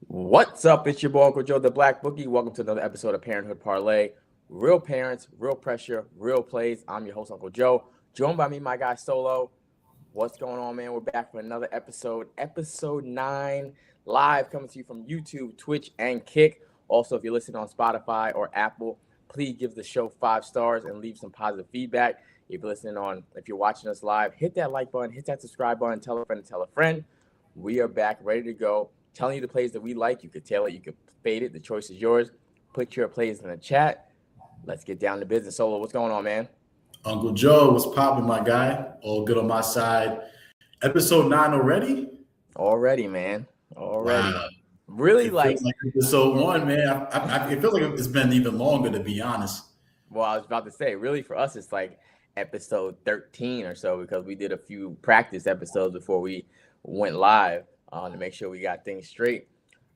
What's up? It's your boy Uncle Joe, the Black Bookie. Welcome to another episode of ParentHood Parlay. Real parents, real pressure, real plays. I'm your host, Uncle Joe. Joined by me, my guy Solo. What's going on, man? We're back for another episode 9, live coming to you from YouTube, Twitch, and Kick. Also, if you're listening on Spotify or Apple, please give the show 5 stars and leave some positive feedback. If you're watching us live, hit that like button, hit that subscribe button, tell a friend and tell a friend. We are back, ready to go. Telling you the plays that we like. You could tail it, you could fade it. The choice is yours. Put your plays in the chat. Let's get down to business. Solo, what's going on, man? Uncle Joe, what's popping, my guy? All good on my side. Episode 9 already? Already, man. Already. Wow. Really, It feels like, like episode 1, man. It feels like it's been even longer, to be honest. well, I was about to say, really for us, it's like episode 13 or so because we did a few practice episodes before we went live to make sure we got things straight.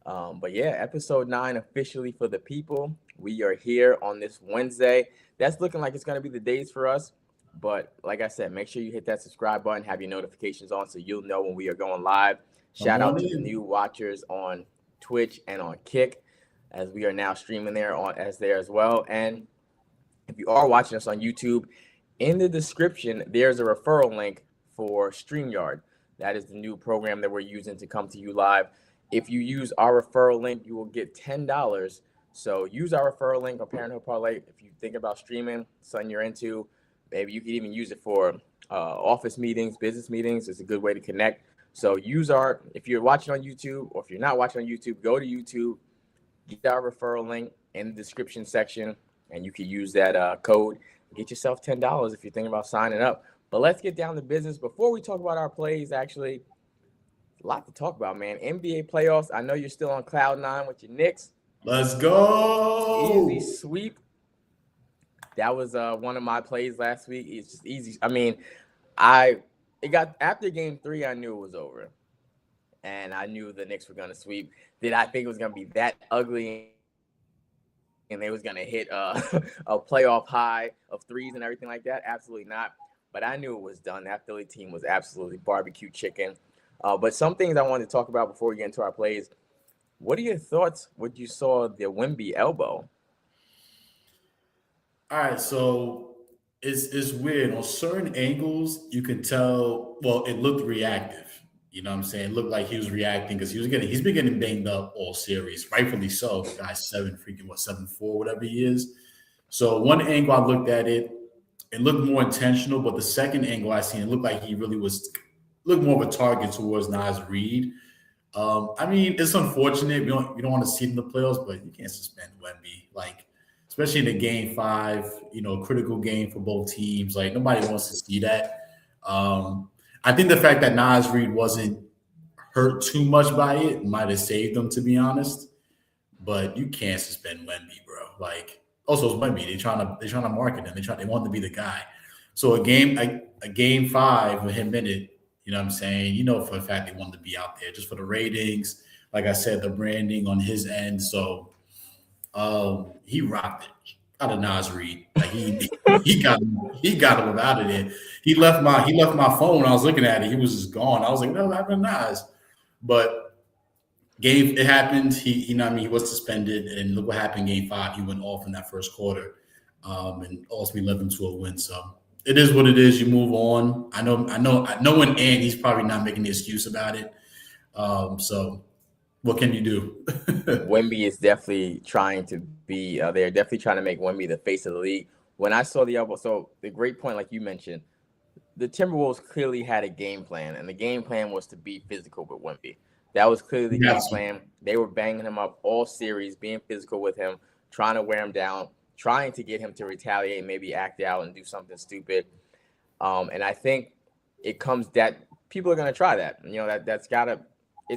But yeah, episode 9 officially for the people. We are here on this Wednesday. That's looking like it's going to be the days for us. But like I said, make sure you hit that subscribe button, have your notifications on so you'll know when we are going live. Come Shout on out to the in. new watchers on Twitch and on Kick, as we are now streaming there as well. And if you are watching us on YouTube, in the description, there's a referral link for StreamYard. That is the new program that we're using to come to you live. If you use our referral link, you will get $10. So use our referral link on ParentHood Parlay. If you think about streaming, something you're into, maybe you could even use it for office meetings, business meetings. It's a good way to connect. So if you're watching on YouTube or if you're not watching on YouTube, go to YouTube, get our referral link in the description section, and you can use that code. Get yourself $10 if you're thinking about signing up. But let's get down to business. Before we talk about our plays, actually, a lot to talk about, man. NBA playoffs. I know you're still on cloud 9 with your Knicks. Let's go. Easy sweep. That was one of my plays last week. It's just easy. I mean, it got after game 3, I knew it was over. And I knew the Knicks were going to sweep. Did I think it was going to be that ugly and they was going to hit a playoff high of threes and everything like that? Absolutely not. But I knew it was done. That Philly team was absolutely barbecue chicken. But some things I wanted to talk about before we get into our plays. What are your thoughts when you saw the Wemby elbow? All right, so it's weird. On certain angles, you can tell, well, it looked reactive. You know what I'm saying? It looked like he was reacting because he's been getting banged up all series, rightfully so. The guy's 7'4", whatever he is. So one angle I looked at it looked more intentional, but the second angle I seen, it looked like he really looked more of a target towards Nas Reed. I mean, it's unfortunate. We don't want to see it in the playoffs, but you can't suspend Wemby. Like, especially in a game 5, critical game for both teams. Like, nobody wants to see that. I think the fact that Nas Reed wasn't hurt too much by it might have saved them, to be honest. But you can't suspend Wemby, bro. Like, also it's Wemby. They're trying to market him. They want to be the guy. So a game 5 with him in it, you know what I'm saying? You know for a fact they wanted to be out there just for the ratings. Like I said, the branding on his end. So he rocked it out of Nas Reed. Like he got him out of there. He left my phone. I was looking at it. He was just gone. I was like, no, what happened to Nas? But it happened. He know what I mean, he was suspended, and look what happened. Game 5, he went off in that first quarter, and ultimately led them to a win. So it is what it is. You move on. I know. In end, he's probably not making the excuse about it. So what can you do? Wemby is definitely trying to be. They're definitely trying to make Wemby the face of the league. When I saw the elbow, so the great point, like you mentioned, the Timberwolves clearly had a game plan, and the game plan was to be physical with Wemby. That was clearly the game plan. They were banging him up all series, being physical with him, trying to wear him down, trying to get him to retaliate, maybe act out and do something stupid. And I think it comes that people are going to try that. That's got to.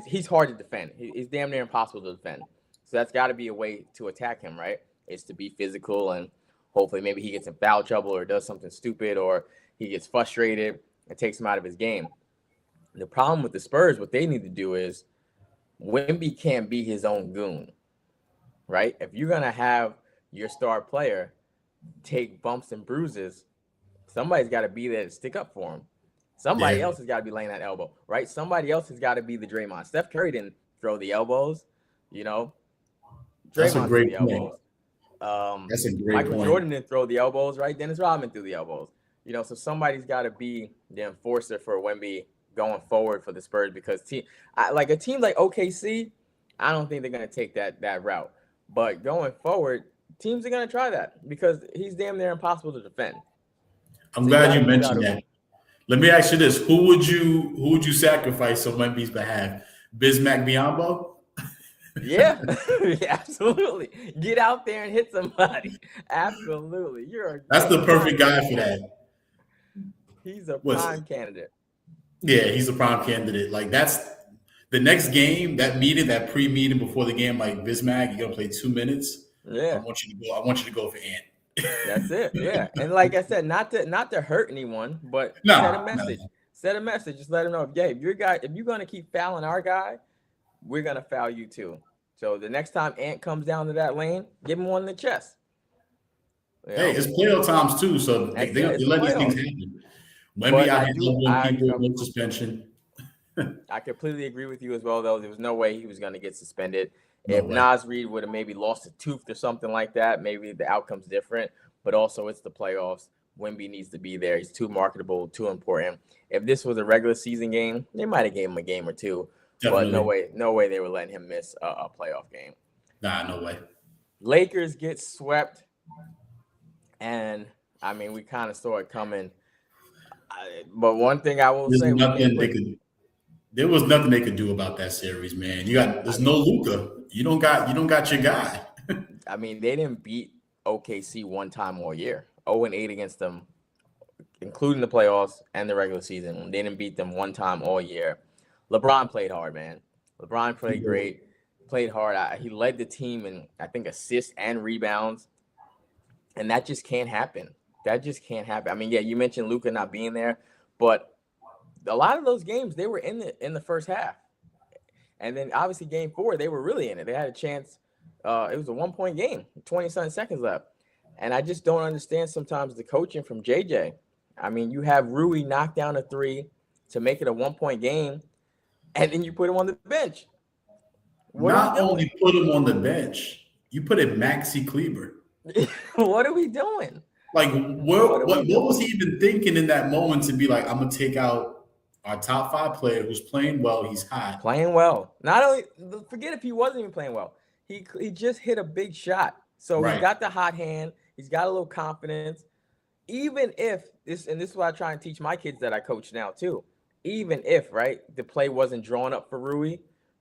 He's hard to defend. He's damn near impossible to defend. So that's got to be a way to attack him, right? Is to be physical and hopefully maybe he gets in foul trouble or does something stupid or he gets frustrated and takes him out of his game. The problem with the Spurs, what they need to do is Wemby can't be his own goon, right? If you're going to have your star player take bumps and bruises, somebody's got to be there to stick up for him. Somebody else has got to be laying that elbow, right? Somebody else has got to be the Draymond. Steph Curry didn't throw the elbows. You know, That's a Draymond threw great the point. elbows. That's a great Michael point. Jordan didn't throw the elbows, right? Dennis Rodman threw the elbows. You know, so somebody's got to be the enforcer for Wemby going forward for the Spurs because like a team like OKC, I don't think they're going to take that route. But going forward, teams are going to try that because he's damn near impossible to defend. I'm So glad you gotta, mentioned that. Let me ask you this: Who would you sacrifice on Wemby's behalf? Bismack Biyombo? yeah, absolutely. Get out there and hit somebody. Absolutely. You're a That's the prime perfect guy for candidate. that. He's a What's prime candidate. Yeah, he's a prime candidate. Like that's the next game, that meeting, that pre-meeting before the game. Like Bismack, you're gonna play 2 minutes. I Yeah. want you to go. I want you to go for Ant. That's it. Yeah. And like I said, not to hurt anyone, but set a No, no, message. Set a message. Just let them know, yeah, if you're gonna keep fouling our guy, we're gonna foul you too. So the next time Ant comes down to that lane, give him one in the chest. You hey, know? it's playoff times too, so they, That's they, it. they It's the let these things playoffs. happen. Wemby But out I here do elbowing people, no suspension. I completely agree with you as well, though. There was no way he was going to get suspended. No If way. Nas Reed would have maybe lost a tooth or something like that, maybe the outcome's different. But also, it's the playoffs. Wemby needs to be there. He's too marketable, too important. If this was a regular season game, they might have gave him a game or two. But Definitely. no way they were letting him miss a playoff game. Nah, no way. Lakers get swept, and I mean, we kind of saw it coming. But one thing I will There's say, nothing they could. There was nothing they could do about that series, man. There's no Luca. You don't got your guy. I mean, they didn't beat OKC one time all year. 0-8 against them, including the playoffs and the regular season. They didn't beat them one time all year. LeBron played hard, man. LeBron played great, played hard. He led the team in, I think, assists and rebounds. And that just can't happen. That just can't happen. I mean, yeah, you mentioned Luka not being there, but a lot of those games, they were in the first half. And then obviously game 4, they were really in it. They had a chance. It was a 1-point game, 20-something seconds left. And I just don't understand sometimes the coaching from JJ. I mean, you have Rui knock down a 3 to make it a 1-point game, and then you put him on the bench. What Not are we only put him on the bench, you put in Maxi Kleber. doing? What are we doing? Like, what was he even thinking in that moment to be like, I'm gonna take out our top 5 player who's playing well, he's hot. Playing well. Not only forget if he wasn't even playing well. He just hit a big shot. So he's Right. got the hot hand. He's got a little confidence. Even if this, and this is what I try and teach my kids that I coach now too. Even if, right, the play wasn't drawn up for Rui,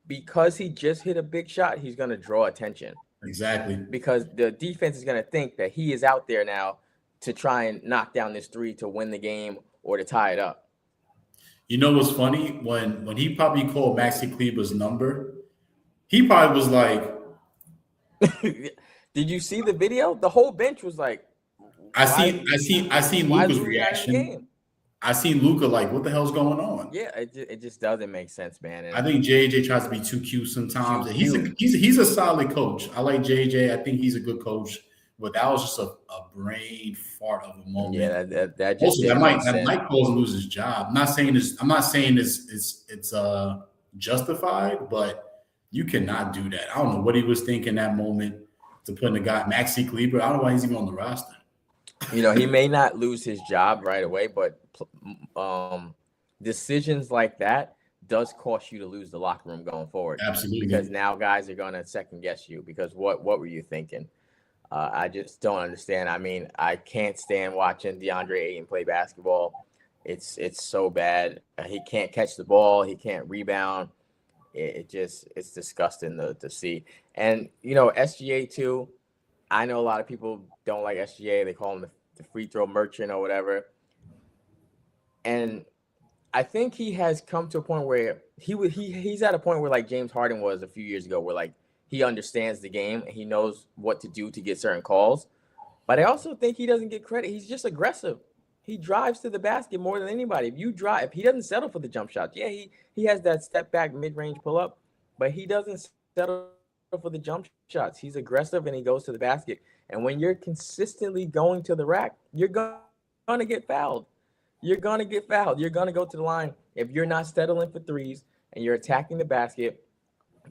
because he just hit a big shot, he's going to draw attention. Exactly. Because the defense is going to think that he is out there now to try and knock down this 3 to win the game or to tie it up. You know what's funny? When he probably called Maxi Kleber's number, he probably was like, Did you see the video? The whole bench was like, I seen Luca's reaction. I seen Luca like, what the hell's going on? Yeah, it just doesn't make sense, man. And I think JJ tries to be too cute sometimes. And he's a solid coach. I like JJ. I think he's a good coach. But that was just a brain fart of a moment. Yeah, that just also, that might cause him lose his job. I'm not saying it's justified, but you cannot do that. I don't know what he was thinking that moment to put in the guy Maxi Kleber. I don't know why he's even on the roster. You know, he may not lose his job right away, but decisions like that does cost you to lose the locker room going forward. Absolutely. Because now guys are going to second guess you because what were you thinking? I just don't understand. I mean, I can't stand watching DeAndre Ayton play basketball. It's so bad. He can't catch the ball. He can't rebound. It's disgusting to see. And, you know, SGA too. I know a lot of people don't like SGA. They call him the free throw merchant or whatever. And I think he has come to a point where he's at a point where like James Harden was a few years ago, where like he understands the game and he knows what to do to get certain calls. But I also think he doesn't get credit. He's just aggressive. He drives to the basket more than anybody. If he doesn't settle for the jump shots. Yeah, he has that step back mid-range pull up, but he doesn't settle for the jump shots. He's aggressive and he goes to the basket. And when you're consistently going to the rack, you're going to get fouled. You're going to get fouled. You're going to go to the line. If you're not settling for threes and you're attacking the basket,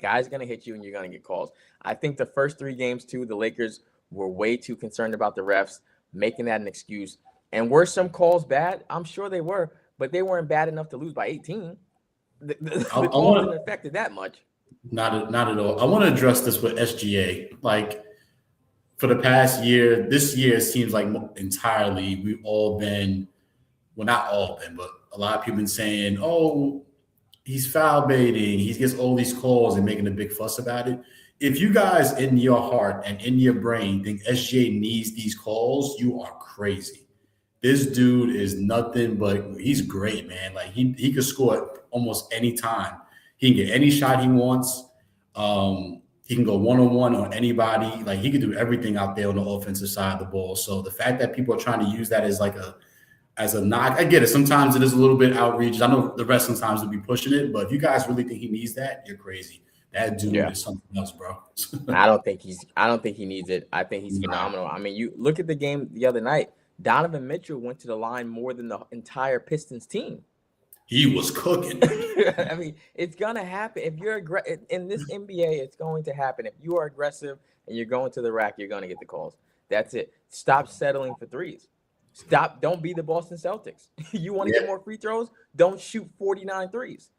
Guys going to hit you and you're going to get calls. I think the first 3 games, too, the Lakers were way too concerned about the refs, making that an excuse. And were some calls bad? I'm sure they were, but they weren't bad enough to lose by 18. The calls didn't affect it that much. Not at all. I want to address this with SGA. Like, for the past year, this year it seems like entirely we've all been, well, not all been, but a lot of people been saying, oh, he's foul baiting. He gets all these calls and making a big fuss about it. If you guys in your heart and in your brain think SGA needs these calls, you are crazy. This dude is nothing but he's great, man. Like he could score almost any time. He can get any shot he wants. He can go one-on-one on anybody. Like he can do everything out there on the offensive side of the ball. So the fact that people are trying to use that as like as a knock, I get it. Sometimes it is a little bit outrageous. I know the rest sometimes will be pushing it, but if you guys really think he needs that, you're crazy. That dude is something else, bro. I don't think he needs it. I think he's phenomenal. I mean, you look at the game the other night. Donovan Mitchell went to the line more than the entire Pistons team. He was cooking. I mean, it's gonna happen if you're in this NBA. It's going to happen if you are aggressive and you're going to the rack. You're gonna get the calls. That's it. Stop settling for threes. Stop. Don't be the Boston Celtics. You want to get more free throws? Don't shoot 49 threes.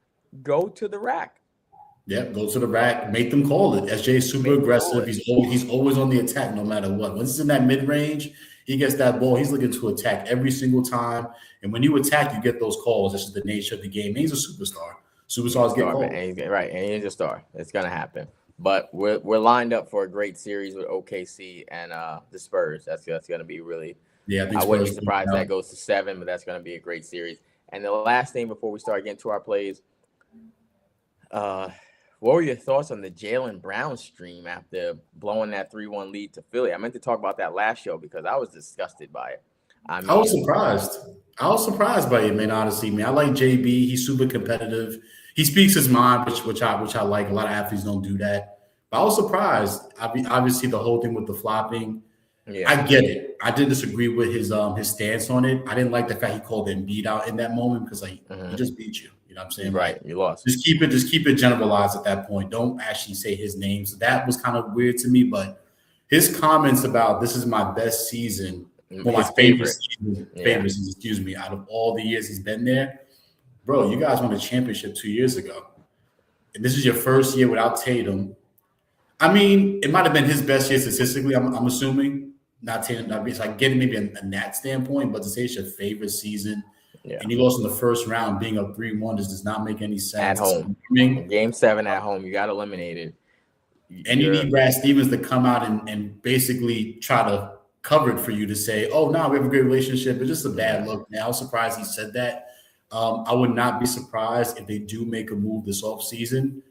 Go to the rack. Yeah, go to the rack. Make them call it. SJ is super aggressive. He's always on the attack no matter what. Once it's in that mid range, he gets that ball. He's looking to attack every single time. And when you attack, you get those calls. This is the nature of the game. He's a superstar. Superstars get calls. And he's a star. It's gonna happen. But we're lined up for a great series with OKC and the Spurs. That's gonna be really. Yeah, I wouldn't be surprised if that goes to 7, but that's gonna be a great series. And the last thing before we start getting to our plays, what were your thoughts on the Jaylen Brown stream after blowing that 3-1 lead to Philly? I meant to talk about that last show because I was disgusted by it. I was surprised. I was surprised by it, man. Honestly, man, I like JB. He's super competitive. He speaks his mind, which I like. A lot of athletes don't do that. But I was surprised. Obviously, the whole thing with the flopping. Yeah. I get it. I didn't disagree with his stance on it. I didn't like the fact he called Embiid out in that moment because he just beat you. You know what I'm saying? Right. You lost. Just keep it generalized at that point. Don't actually say his name. So that was kind of weird to me. But his comments about this is my best season, my favorite season, excuse me, out of all the years he's been there. Bro, you guys won a championship 2 years ago. And this is your first year without Tatum. I mean, it might have been his best year statistically, I'm assuming. Not Tatum, so I get it maybe a Nat standpoint, but to say it's your favorite season. Yeah. And you lost in the first round, being up 3-1 does not make any sense. At home. Game 7 at home, you got eliminated. And you need Brad Stevens to come out and basically try to cover it for you to say, oh, no, we have a great relationship. It's just a bad look. Now, I was surprised he said that. I would not be surprised if they do make a move this offseason,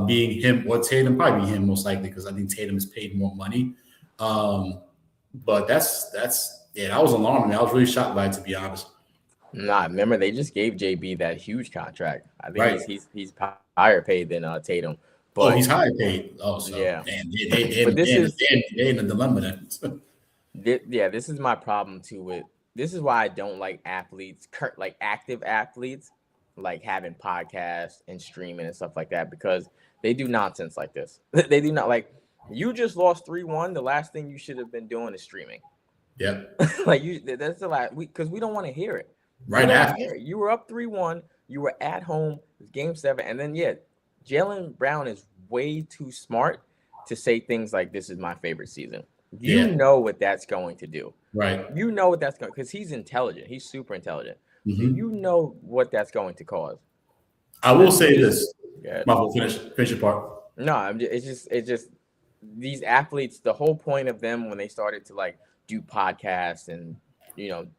being him or Tatum, probably him most likely, because I think Tatum has paid more money. But that was alarming. I was really shocked by it, to be honest. Nah, remember they just gave JB that huge contract. I think he's higher paid than Tatum. But he's higher paid. Oh, so yeah. They're in a dilemma then. This is my problem too. This is why I don't like athletes, like active athletes, like having podcasts and streaming and stuff like that, because they do nonsense like this. They do not like. You just lost 3-1. The last thing you should have been doing is streaming. Yeah. That's the last because we don't want to hear it. Right after you were up 3-1, you were at home, game 7, and then Jaylen Brown is way too smart to say things like this is my favorite season. You know what that's going to do. Right. You know what that's going because he's intelligent. He's super intelligent. Mm-hmm. You know what that's going to cause. I will say this. Finish your part. No, it's just these athletes, the whole point of them when they started to like do podcasts and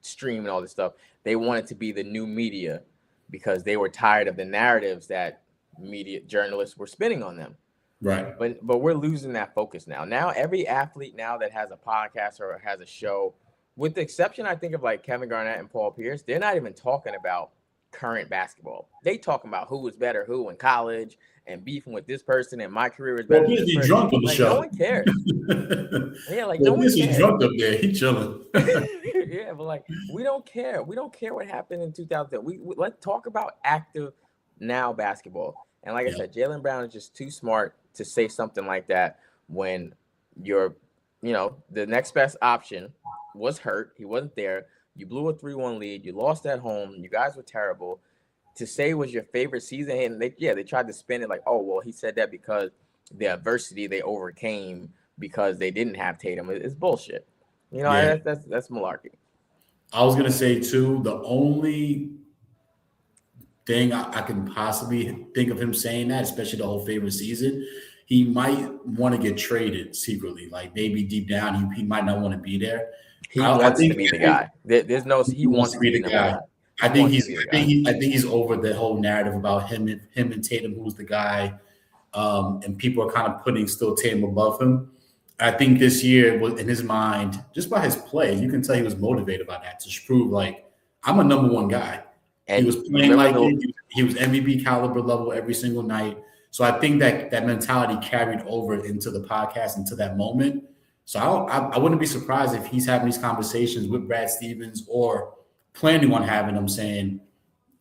stream and all this stuff, they wanted to be the new media because they were tired of the narratives that media journalists were spinning on them. Right. But we're losing that focus now. Now every athlete now that has a podcast or has a show, with the exception I think of like Kevin Garnett and Paul Pierce, they're not even talking about current basketball. They talking about who was better who in college and beefing with this person and my career is better. Well, he's drunk on the show. No one cares. No one cares. He's drunk up there. He's chilling. Yeah, but we don't care. We don't care what happened in 2000. We let's talk about active now basketball. And like I said, Jaylen Brown is just too smart to say something like that when you're, the next best option was hurt. He wasn't there. You blew a 3-1 lead. You lost at home. You guys were terrible. To say it was your favorite season, and they tried to spin it like, oh, well, he said that because the adversity they overcame because they didn't have Tatum. It's bullshit. That's malarkey. I was gonna say too, the only thing I can possibly think of him saying that, especially the whole favorite season, he might want to get traded secretly. Like maybe deep down, he might not want to be there. He wants to be the guy. There's no. He wants to be the guy. I think he's over the whole narrative about him and Tatum, who's the guy, and people are kind of putting still Tatum above him. I think this year, in his mind, just by his play, you can tell he was motivated by that to prove like I'm a number one guy. And he was playing like he was MVP caliber level every single night. So I think that mentality carried over into the podcast, into that moment. So I wouldn't be surprised if he's having these conversations with Brad Stevens or planning on having them saying,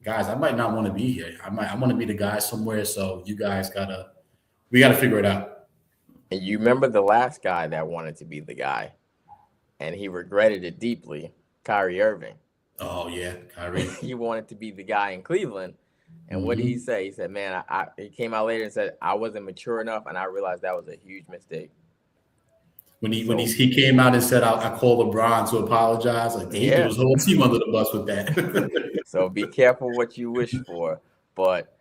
guys, I might not want to be here. I want to be the guy somewhere. So you guys we gotta figure it out. And you remember the last guy that wanted to be the guy, and he regretted it deeply, Kyrie Irving. Oh yeah, Kyrie. He wanted to be the guy in Cleveland. And what did he say? He said, man, he came out later and said, I wasn't mature enough, and I realized that was a huge mistake. When he came out and said, I called LeBron to apologize, like he threw his whole team under the bus with that. So be careful what you wish for. But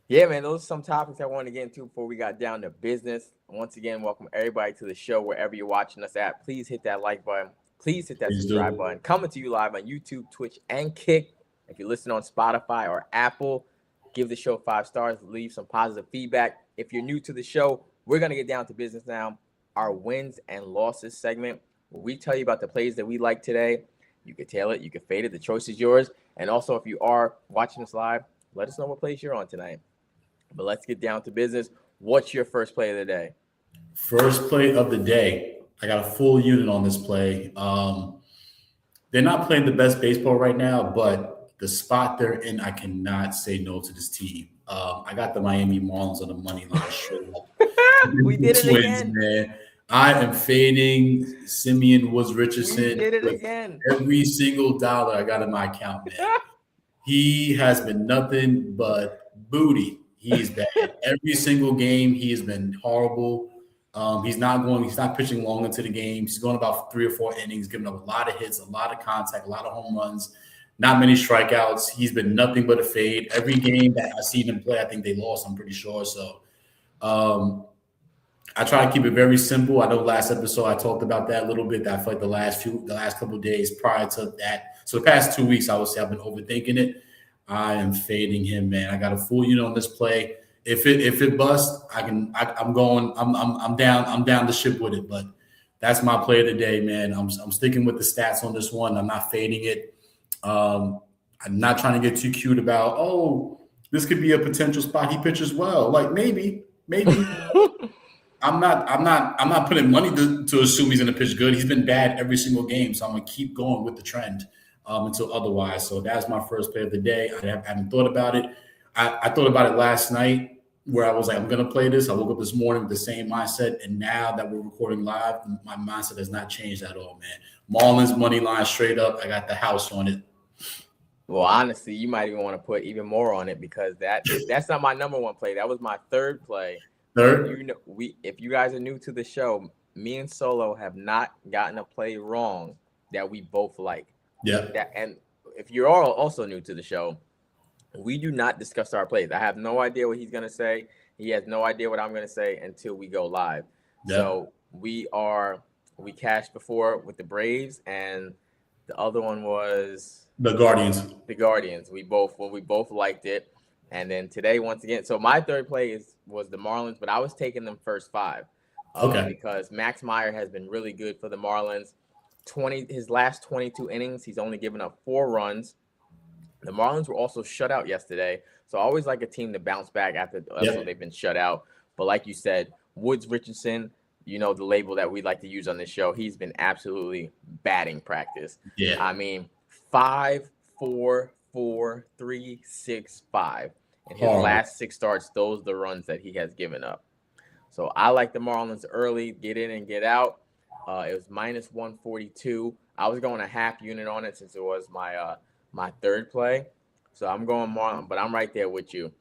yeah, man, those are some topics I wanted to get into before we got down to business. Once again, welcome everybody to the show wherever you're watching us at. Please hit that like button. Please hit that subscribe button. Coming to you live on YouTube, Twitch, and Kick. If you're listening on Spotify or Apple, give the show 5 stars. Leave some positive feedback. If you're new to the show, we're going to get down to business now. Our wins and losses segment, where we tell you about the plays that we like today. You can tail it. You can fade it. The choice is yours. And also, if you are watching us live, let us know what plays you're on tonight. But let's get down to business. What's your first play of the day? First play of the day. I got a full unit on this play. They're not playing the best baseball right now, but the spot they're in, I cannot say no to this team. I got the Miami Marlins on the money line straight up. We did it again, man. I am fading Simeon Woods Richardson. We did it again. Every single dollar I got in my account, man. He has been nothing but booty. He's bad. Every single game, he has been horrible. He's not pitching long into the game. He's going about 3 or 4 innings, giving up a lot of hits, a lot of contact, a lot of home runs, not many strikeouts. He's been nothing but a fade. Every game that I've seen him play, I think they lost, I'm pretty sure. So I try to keep it very simple. I know last episode I talked about that a little bit. That I feel like the last couple of days prior to that. So the past 2 weeks, I would say I've been overthinking it. I am fading him, man. I got a full unit on this play. If it busts, I'm down the ship with it. But that's my play of the day, man. I'm sticking with the stats on this one. I'm not fading it. I'm not trying to get too cute about, this could be a potential spot he pitches well. Like maybe. I'm not putting money to assume he's going to pitch good. He's been bad every single game, so I'm going to keep going with the trend until otherwise. So that's my first play of the day. I haven't thought about it. I thought about it last night where I was like, I'm going to play this. I woke up this morning with the same mindset, and now that we're recording live, my mindset has not changed at all, man. Marlins money line straight up. I got the house on it. Well, honestly, you might even want to put even more on it because that's not my number one play. That was my third play. Third? If you guys are new to the show, me and Solo have not gotten a play wrong that we both like. Yeah. And if you're all also new to the show, we do not discuss our plays. I have no idea what he's going to say. He has no idea what I'm going to say until we go live. Yeah. So we cashed before with the Braves, and the other one was the Guardians. The Guardians. We both liked it. And then today, once again, so my third play was the Marlins, but I was taking them first 5. Okay. Because Max Meyer has been really good for the Marlins. His last 22 innings, he's only given up 4 runs. The Marlins were also shut out yesterday, so I always like a team to bounce back after they've been shut out. But like you said, Woods Richardson, the label that we like to use on this show, he's been absolutely batting practice. Yeah. I mean, 5, 4, 4, 3, 6, 5. In his Horrible. last 6 starts, those are the runs that he has given up. So I like the Marlins early, get in and get out. It was minus 142. I was going a half unit on it since it was my third play. So I'm going Marlins, but I'm right there with you.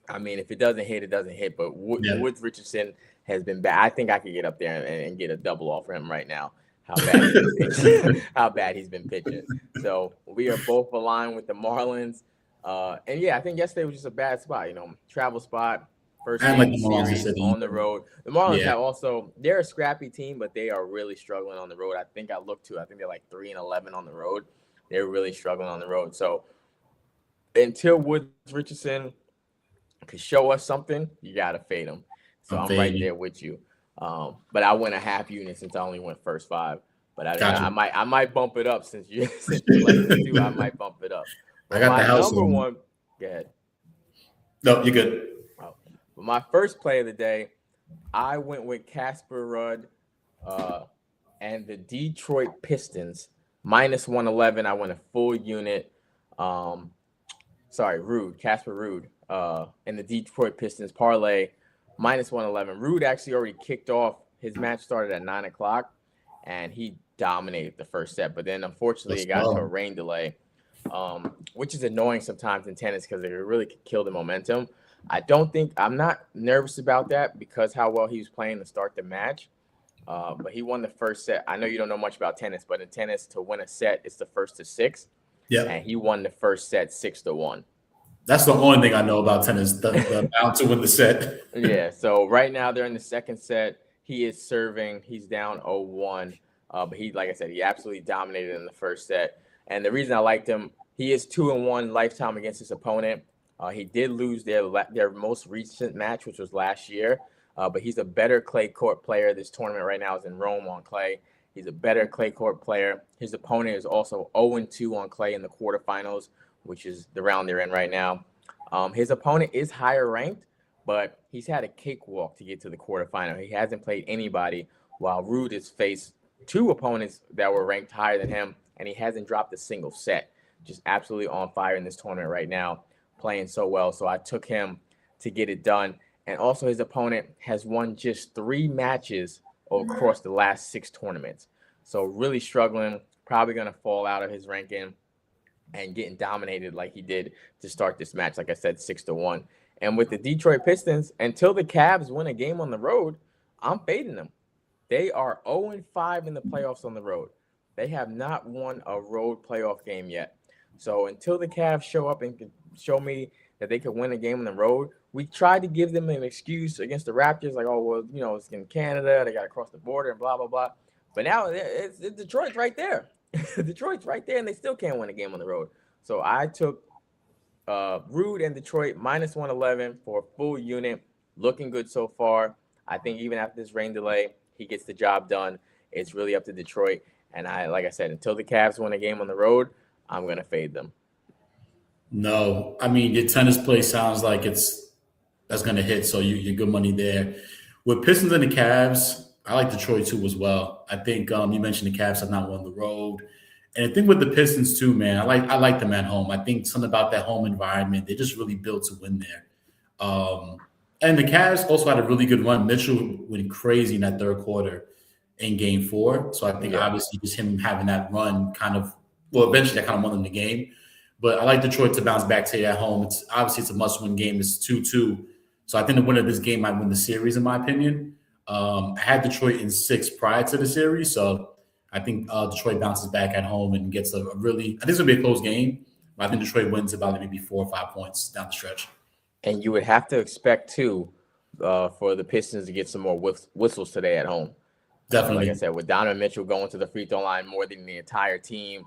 I mean, if it doesn't hit, it doesn't hit. But Yeah. Woods Richardson has been bad. I think I could get up there and get a double off for him right now. How bad he's been pitching. How bad he's been pitching. So we are both aligned with the Marlins. And yeah, I think yesterday was just a bad spot. Travel spot. First I game like of the the Marlins series yesterday. on the road. The Marlins Yeah. have also, they're a scrappy team, but they are really struggling on the road. I think they're like 3-11 on the road. They're really struggling on the road. So until Woods Richardson could show us something, you got to fade them. So I'm right there with you. But I went a half unit since I only went first 5. But I might bump it up since you like me too. I might bump it up. But I got the house number on. one. Go ahead. No, you're good. But my first play of the day, I went with Casper Rudd and the Detroit Pistons minus 111. I went a full unit. Casper Ruud and the Detroit Pistons parlay minus 111. Ruud actually already kicked off. His match started at 9:00, and he dominated the first set. But then, unfortunately, it got into a rain delay, which is annoying sometimes in tennis because it really could kill the momentum. I'm not nervous about that because how well he was playing to start the match. But he won the first set. I know you don't know much about tennis, but in tennis, to win a set, it's the first to 6. Yeah. And he won the first set 6-1. That's the only thing I know about tennis, the amount to win the set. Yeah. So right now they're in the second set. He is serving. He's down 0-1. But like I said, he absolutely dominated in the first set. And the reason I liked him, he is 2-1 lifetime against his opponent. He did lose their most recent match, which was last year. But he's a better clay court player. This tournament right now is in Rome on clay. He's a better clay court player. His opponent is also 0-2 on clay in the quarterfinals, which is the round they're in right now. His opponent is higher ranked, but he's had a cakewalk to get to the quarterfinal. He hasn't played anybody, while Ruud has faced 2 opponents that were ranked higher than him, and he hasn't dropped a single set. Just absolutely on fire in this tournament right now, playing so well. So I took him to get it done. And also his opponent has won just 3 matches across the last 6 tournaments. So really struggling, probably going to fall out of his ranking and getting dominated like he did to start this match. Like I said, 6-1. And with the Detroit Pistons, until the Cavs win a game on the road, I'm fading them. They are 0-5 in the playoffs on the road. They have not won a road playoff game yet. So until the Cavs show up and can show me that they could win a game on the road, we tried to give them an excuse against the Raptors, like, oh, well, it's in Canada, they got to cross the border and blah, blah, blah. But now it's Detroit's right there. Detroit's right there, and they still can't win a game on the road. So I took Ruud and Detroit minus 111 for a full unit. Looking good so far. I think even after this rain delay, he gets the job done. It's really up to Detroit. And like I said, until the Cavs win a game on the road, I'm going to fade them. No, I mean, your tennis play sounds like that's going to hit, so you're good money there. With Pistons and the Cavs, I like Detroit too as well. I think you mentioned the Cavs have not won the road. And I think with the Pistons too, man, I like them at home. I think something about that home environment, they just really built to win there. And the Cavs also had a really good run. Mitchell went crazy in that third quarter in game 4. So I think obviously just him having that run eventually that kind of won them the game. But I like Detroit to bounce back today at home. It's a must-win game. It's 2-2. So I think the winner of this game might win the series, in my opinion. I had Detroit in 6 prior to the series, so I think Detroit bounces back at home and gets I think it's going to be a close game. But I think Detroit wins about maybe 4 or 5 points down the stretch. And you would have to expect, too, for the Pistons to get some more whistles today at home. Definitely. Like I said, with Donovan Mitchell going to the free throw line more than the entire team,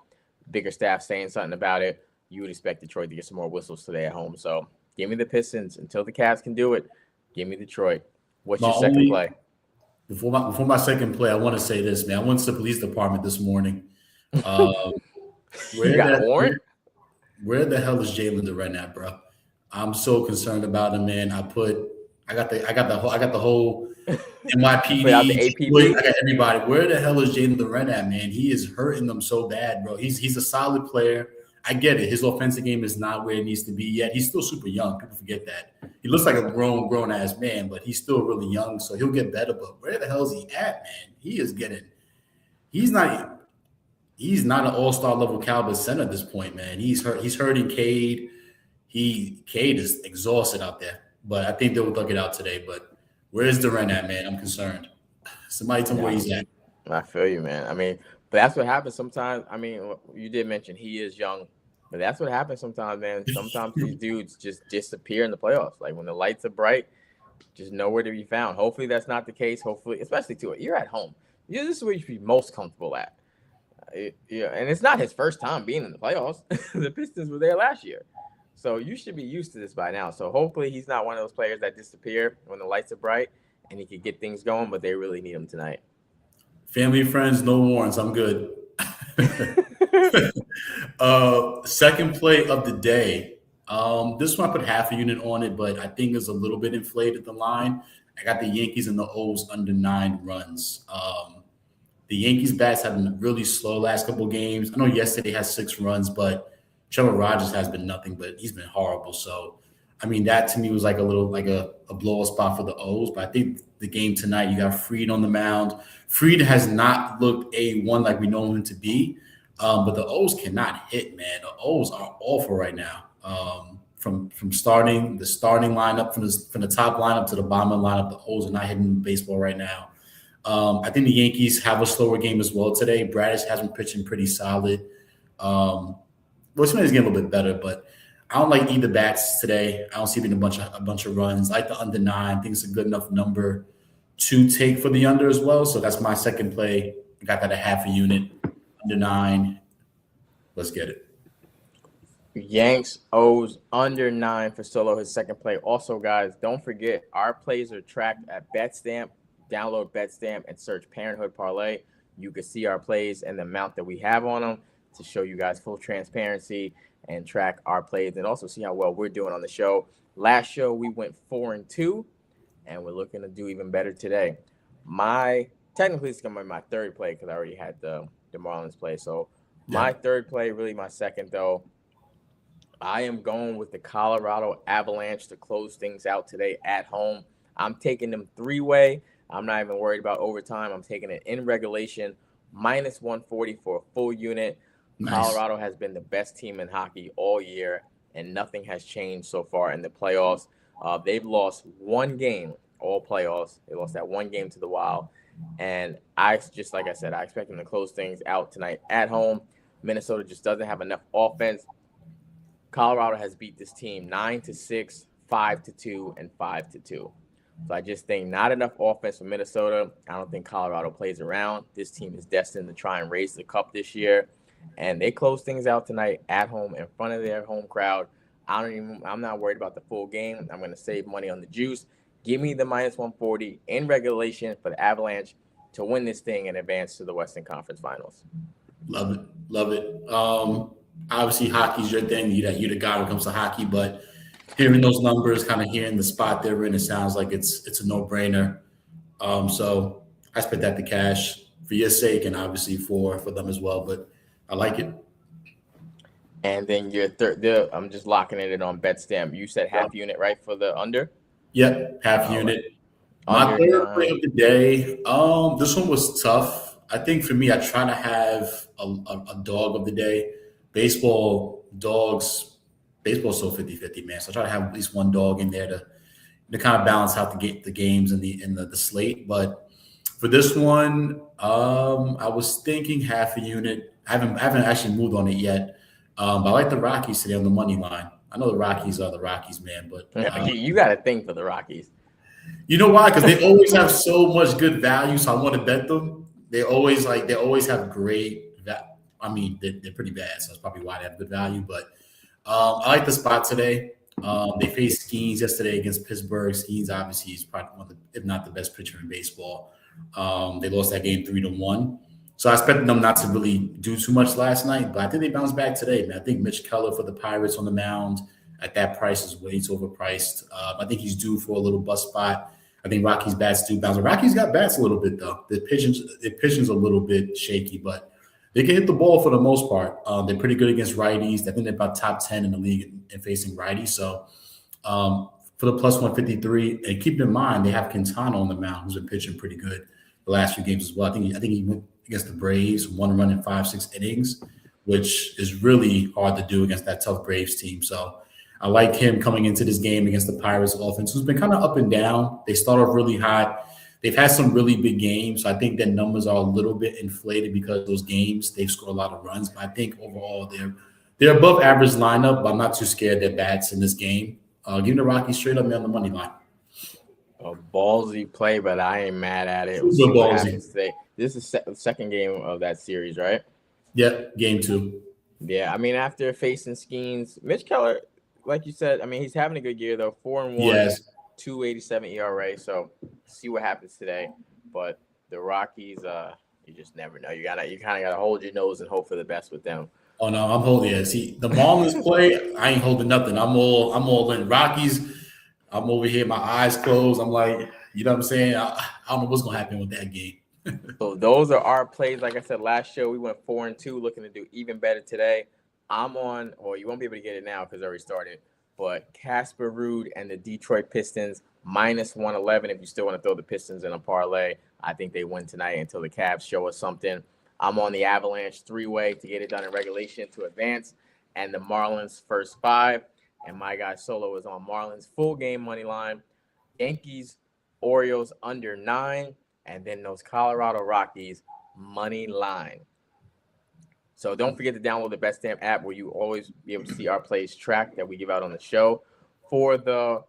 bigger staff saying something about it, you would expect Detroit to get some more whistles today at home. So give me the Pistons until the Cavs can do it. Give me Detroit. What's your second play? Before my second play, I want to say this, man. I went to the police department this morning. You got a warrant? Where the hell is Jalen Duren at, bro? I'm so concerned about him, man. I got the whole NYPD, I got everybody. Where the hell is Jalen Duren at, man? He is hurting them so bad, bro. He's a solid player. I get it. His offensive game is not where it needs to be yet. He's still super young. People forget that. He looks like a grown ass man, but he's still really young, so he'll get better. But where the hell is he at, man? He's not an all-star level caliber center at this point, man. He's hurt. He's hurting Cade. Cade is exhausted out there. But I think they'll duck it out today. But where's Durant at, man? I'm concerned. Somebody tell me where he's at. I feel you, man. I mean, but that's what happens sometimes. I mean, you did mention he is young, but that's what happens sometimes, man. Sometimes these dudes just disappear in the playoffs. Like when the lights are bright, just nowhere to be found. Hopefully that's not the case. Hopefully, especially too, you're at home. This is where you should be most comfortable at. Yeah, and it's not his first time being in the playoffs. The Pistons were there last year. So you should be used to this by now. So hopefully he's not one of those players that disappear when the lights are bright and he could get things going, but they really need him tonight. Family, friends, no warrants. I'm good. Second play of the day. This one I put half a unit on it, but I think it's a little bit inflated the line. I got the Yankees and the O's under 9 runs. The Yankees bats have been really slow last couple of games. I know yesterday had 6 runs, but Trevor Rogers has been nothing, but he's been horrible. So, I mean, that to me was like a little like a blow-up spot for the O's. But I think the game tonight, you got Fried on the mound. Fried has not looked A1 like we know him to be, but the O's cannot hit, man. The O's are awful right now. From starting the starting lineup, from the top lineup to the bottom of the lineup, the O's are not hitting baseball right now. I think the Yankees have a slower game as well today. Bradish has been pitching pretty solid. Smith's getting a little bit better, but I don't like either bats today. I don't see being a bunch of runs. I like the under 9. I think it's a good enough number to take for the under as well. So that's my second play. I got that at half a unit, under 9. Let's get it. Yanks, O's, under 9 for Solo, his second play. Also, guys, don't forget, our plays are tracked at BetStamp. Download BetStamp and search ParentHood Parlay. You can see our plays and the amount that we have on them to show you guys full transparency and track our plays and also see how well we're doing on the show. Last show, we went 4-2, and we're looking to do even better today. Technically, it's going to be my third play because I already had the Marlins play. So my third play, really my second, though. I am going with the Colorado Avalanche to close things out today at home. I'm taking them 3-way. I'm not even worried about overtime. I'm taking it in regulation, minus 140 for a full unit. Nice. Colorado has been the best team in hockey all year, and nothing has changed so far in the playoffs. They've lost one game all playoffs. They lost that one game to the Wild. And just like I said, I expect them to close things out tonight at home. Minnesota just doesn't have enough offense. Colorado has beat this team 9-6, 5-2, and 5-2. So I just think not enough offense for Minnesota. I don't think Colorado plays around. This team is destined to try and raise the cup this year. And they close things out tonight at home in front of their home crowd. I'm not worried about the full game. I'm going to save money on the juice. Give me the minus 140 in regulation for the Avalanche to win this thing and advance to the Western Conference Finals. Love it. Love it. Obviously, hockey's your thing. You're the guy when it comes to hockey, but hearing those numbers, kind of hearing the spot they're in, it sounds like it's a no-brainer. So I expect that to cash for your sake and obviously for them as well, but I like it. And then your third, I'm just locking it on BetStamp. You said half unit, right, for the under? Yep, half unit. My third play of the day, this one was tough. I think for me, I try to have a dog of the day. Baseball's so 50-50, man. So I try to have at least one dog in there to kind of balance out the games and the slate. But for this one, I was thinking half a unit. I haven't actually moved on it yet. But I like the Rockies today on the money line. I know the Rockies are the Rockies, man, but you got a thing for the Rockies. You know why? Because they always have so much good value, so I want to bet them. They always have great. I mean, they're pretty bad, so that's probably why they have good value. But I like the spot today. They faced Skeens yesterday against Pittsburgh. Skeens obviously is probably one of if not the best pitcher in baseball. They lost that game 3-1. So I expected them not to really do too much last night, but I think they bounced back today, man. I think Mitch Keller for the Pirates on the mound at that price is way too overpriced. I think he's due for a little bust spot. I think Rockies bats do bounce. Rockies got bats a little bit though. The pitching's a little bit shaky, but They can hit the ball for the most part. They're pretty good against righties. I think they're about top 10 in the league in facing righties. So for the plus 153, and keep in mind they have Quintana on the mound, who's been pitching pretty good the last few games as well. I think he went against the Braves, 1 run in 5-6 innings, which is really hard to do against that tough Braves team. So I like him coming into this game against the Pirates offense, who's been kind of up and down. They start off really hot. They've had some really big games. So I think their numbers are a little bit inflated because those games they've scored a lot of runs. But I think overall they're above average lineup. But I'm not too scared their bats in this game. Give the Rockies straight up man on the money line. A ballsy play, but I ain't mad at it. We'll Super see what ballsy. happens today. This is the second game of that series, right? Yep, game 2. Yeah, I mean, after facing Skeens, Mitch Keller, like you said, I mean, he's having a good year though. 4-1, Yes. 2.87 ERA. So see what happens today. But the Rockies, you just never know. You kind of gotta hold your nose and hope for the best with them. Oh no, I'm holding it. See, the Marlins play, I ain't holding nothing. I'm all in. Rockies, I'm over here, my eyes closed. I'm like, you know what I'm saying? I don't know what's gonna happen with that game. So those are our plays. Like I said, last show we went 4-2, looking to do even better today. I'm on, well, you won't be able to get it now because it already started. But Casper Ruud and the Detroit Pistons minus 111. If you still want to throw the Pistons in a parlay, I think they win tonight until the Cavs show us something. I'm on the Avalanche 3-way to get it done in regulation to advance, and the Marlins first 5. And my guy Solo is on Marlins full game money line. Yankees, Orioles under 9, and then those Colorado Rockies money line. So don't forget to download the Best Damn app where you always be able to see our plays tracked that we give out on the show. For the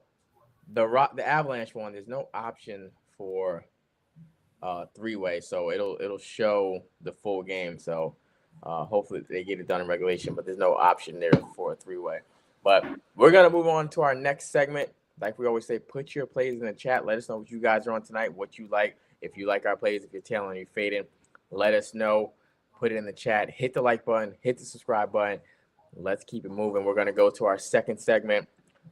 Avalanche one, there's no option for 3-way, so it'll show the full game. So hopefully they get it done in regulation, but there's no option there for a 3-way. But we're gonna move on to our next segment. Like we always say, put your plays in the chat. Let us know what you guys are on tonight, what you like. If you like our plays, if you're tailing, you're fading, let us know. Put it in the chat. Hit the like button. Hit the subscribe button. Let's keep it moving. We're going to go to our second segment,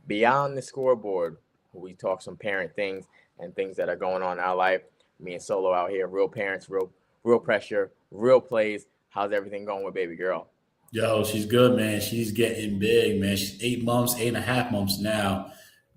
Beyond the Scoreboard, where we talk some parent things and things that are going on in our life. Me and Solo out here, real parents, real pressure, real plays. How's everything going with baby girl? Yo, she's good, man. She's getting big, man. She's 8.5 months now.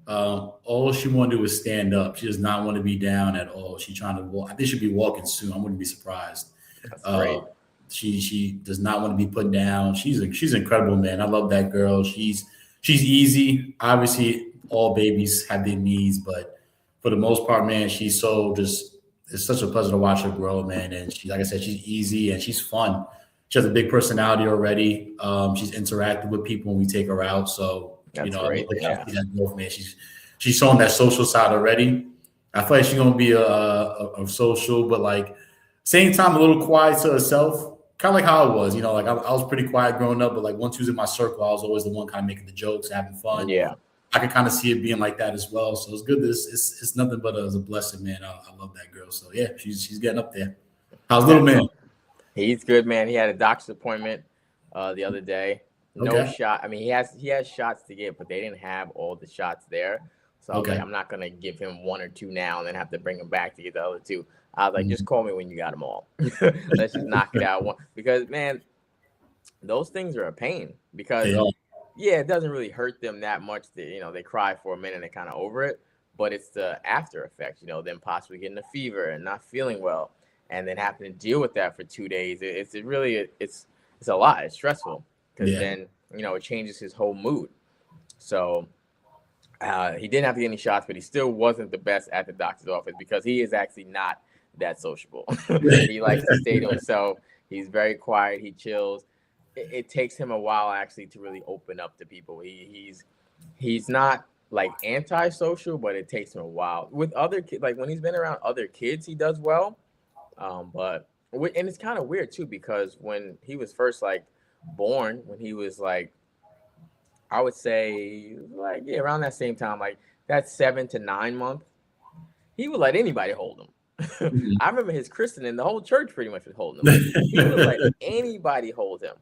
All she want to do is stand up. She does not want to be down at all. She's trying to walk. I think she'll be walking soon. I wouldn't be surprised. That's great. She does not want to be put down. She's incredible, man. I love that girl. She's easy. Obviously, all babies have their needs, but for the most part, man, she's so just. It's such a pleasure to watch her grow, man. And she, like I said, she's easy and she's fun. She has a big personality already. She's interactive with people when we take her out. So That's you know, great. I see that growth, man. She's showing that social side already. I feel like she's gonna be a social, but like same time a little quiet to herself. Kind of like how I was, you know, like I was pretty quiet growing up, but like once she was in my circle, I was always the one kind of making the jokes, having fun. Yeah. I can kind of see it being like that as well. So it's good. It's nothing but a blessing, man. I love that girl. So yeah, she's getting up there. How's little man? He's good, man. He had a doctor's appointment the other day. No shot. I mean, he has shots to get, but they didn't have all the shots there. So I was like, I'm not gonna give him 1 or 2 now and then have to bring him back to get the other 2. I was like, just call me when you got them all. Let's just knock it out one. Because man, those things are a pain. Because yeah, it doesn't really hurt them that much. They cry for a minute and kind of over it. But it's the after effects, them possibly getting a fever and not feeling well, and then having to deal with that for 2 days. It's a lot. It's stressful because then it changes his whole mood. So he didn't have to get any shots, but he still wasn't the best at the doctor's office because he is actually not that sociable. He likes to stay to himself. He's very quiet. He chills. It takes him a while actually to really open up to people. He's not like antisocial, but it takes him a while. With other kids, like when he's been around other kids, he does well. And it's kind of weird too because when he was first like born, when he was like, I would say like around that same time, like that 7 to 9 month, he would let anybody hold him. I remember his christening, the whole church pretty much was holding him. He would let anybody hold him.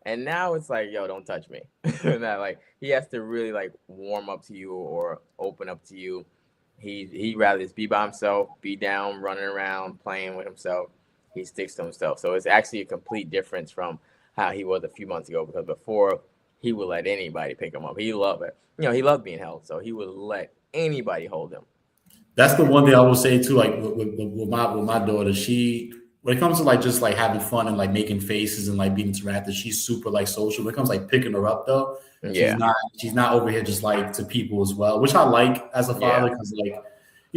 And now it's like, yo, don't touch me. Like he has to really like warm up to you or open up to you. He'd rather just be by himself, be down, running around, playing with himself. He sticks to himself. So it's actually a complete difference from how he was a few months ago, because before he would let anybody pick him up. He loved it. He loved being held. So he would let anybody hold him. That's the one thing I will say too. Like with my daughter, she when it comes to like just like having fun and like making faces and like being interactive, she's super like social. When it comes to, like picking her up though, she's Yeah. not she's not over here just like to people as well, which I like as a Yeah. father because like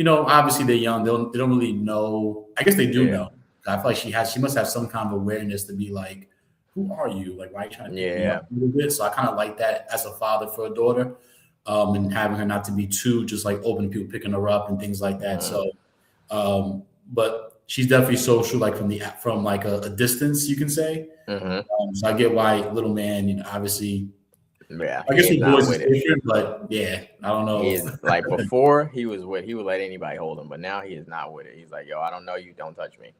obviously they're young, they don't really know. I guess they do Yeah. know. I feel like she must have some kind of awareness to be like, who are you? Like, why are you trying to pick me Yeah. up a little bit? So I kind of like that as a father for a daughter, and having her not to be too just like open to people picking her up and things like that. Mhm. So, but she's definitely social, like from like a distance, you can say. Mhm. So I get why little man, obviously, Yeah. I He guess is with not boys it's with it. different, but yeah, I don't He know. is like, before he would let anybody hold him, but now he is not with it. He's like, yo, I don't know you, don't touch me,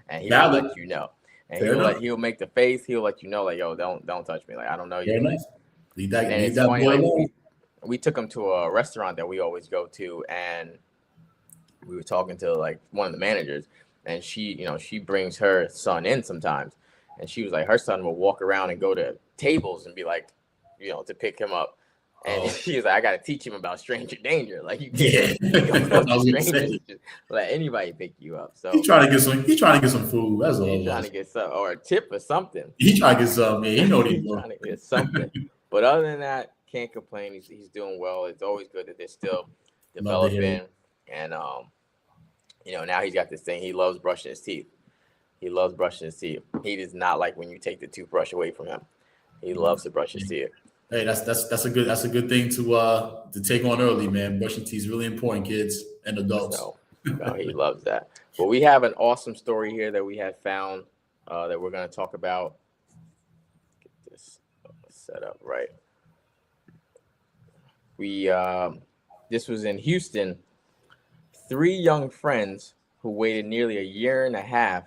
and he will Valid, let you know, and fair enough, he'll make the face. He'll let you know, like, yo, don't touch me, like, I don't know fair you, enough. like. Leave And that then leave it's that funny, boy like alone. we took him to a restaurant that we always go to, and we were talking to like one of the managers, and she brings her son in sometimes, and she was like, her son will walk around and go to tables and be like, to pick him up. And Oh she was like, I got to teach him about stranger danger. Like, you can't yeah, be going up I to was gonna strangers say and just let anybody pick you up. he's So trying to get some. He's trying to get some food. That's all he's it trying was. to get some, or a tip or something. He trying to get some. Man, he know what he's He's doing. trying to get something. But other than that, can't complain. He's doing well. It's always good that they're still Love to hear it. developing. And now he's got this thing. He loves brushing his teeth. He loves brushing his teeth. He does not like when you take the toothbrush away from him. He loves to brush his teeth. Hey, that's a good thing to take on early, man. Brushing teeth is really important, kids and adults. So no, he loves that. But we have an awesome story here that we have found, that we're going to talk about. Get this set up right. This was in Houston. 3 young friends who waited nearly a year and a half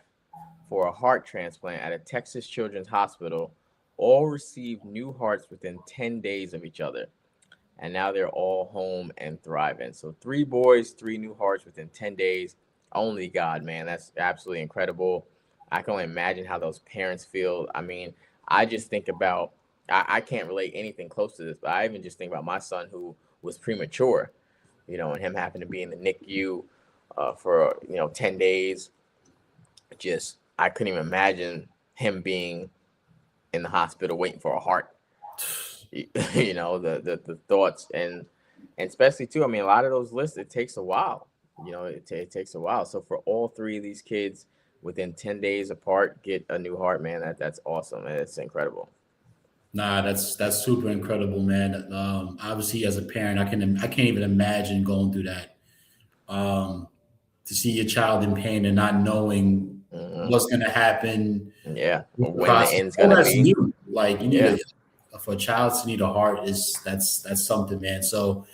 for a heart transplant at a Texas Children's Hospital all received new hearts within 10 days of each other. And now they're all home and thriving. So 3 boys, 3 new hearts within 10 days. Only God, man. That's absolutely incredible. I can only imagine how those parents feel. I mean, I just think about, I can't relate anything close to this, but I even just think about my son who was premature, and him having to be in the NICU for 10 days. Just, I couldn't even imagine him being in the hospital waiting for a heart. The thoughts, and especially too, I mean, a lot of those lists, it takes a while. It takes a while. So for all 3 of these kids within 10 days apart get a new heart, man, that's awesome, and it's incredible. Nah, that's super incredible, man. Obviously, as a parent, I can't even imagine going through that. Um, to see your child in pain and not knowing Hmm. what's going to happen, Yeah, what's the when the process, end's all gonna that's be. new. Like you need Yeah. for a child to need a heart is that's something, man. So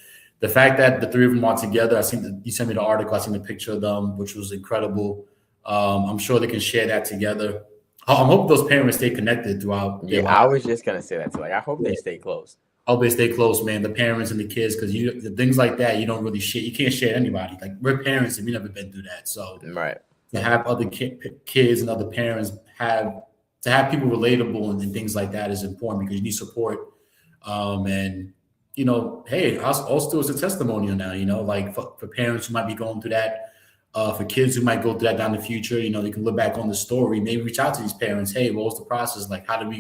the fact that the 3 of them are together, you sent me the article, I seen the picture of them, which was incredible. I'm sure they can share that together. I'm hoping those parents stay connected throughout their Yeah, I lives. was just gonna say that too. Like, I hope they stay close. Hope they stay close, man. The parents and the kids, because the things like that you don't really share. You can't share anybody. Like we're parents and we never been through that. So Right. to have other kids and other parents to have people relatable and things like that is important because you need support. And hey, us all still is a testimonial now. Like for parents who might be going through that, for kids who might go through that down the future. They can look back on the story, maybe reach out to these parents. Hey, what was the process like? How did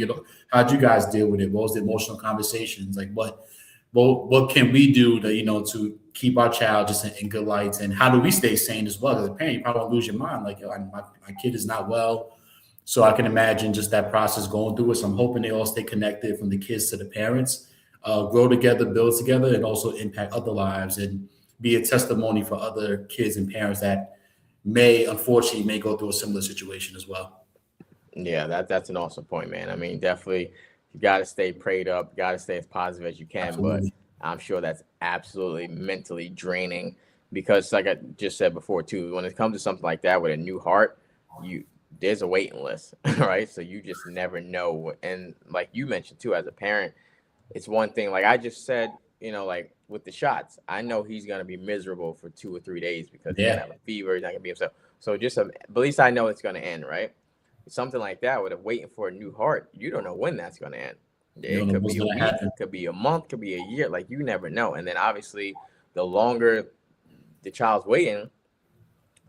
you guys deal with it? What was the emotional conversations like? What can we do to keep our child just in good lights, and how do we stay sane as well? As a parent, you probably won't lose your mind. Like, yo, my kid is not well, so I can imagine just that process going through it. So I'm hoping they all stay connected from the kids to the parents, grow together, build together, and also impact other lives and be a testimony for other kids and parents that unfortunately go through a similar situation as well. Yeah, that's an awesome point, man. I mean, definitely, you got to stay prayed up. You got to stay as positive as you can. But Absolutely. I'm sure that's absolutely mentally draining, because, like I just said before, too, when it comes to something like that with a new heart, you there's a waiting list, right? So you just never know. And like you mentioned too, as a parent, it's one thing. Like I just said, like with the shots, I know he's gonna be miserable for 2 or 3 days because he's gonna Yeah. have a fever. He's not gonna be himself. So but at least I know it's gonna end, right? Something like that, with waiting for a new heart, you don't know when that's gonna end. You It don't know could what's be a gonna week, happen. could be a month, could be a year. Like, you never know. And then obviously, the longer the child's waiting,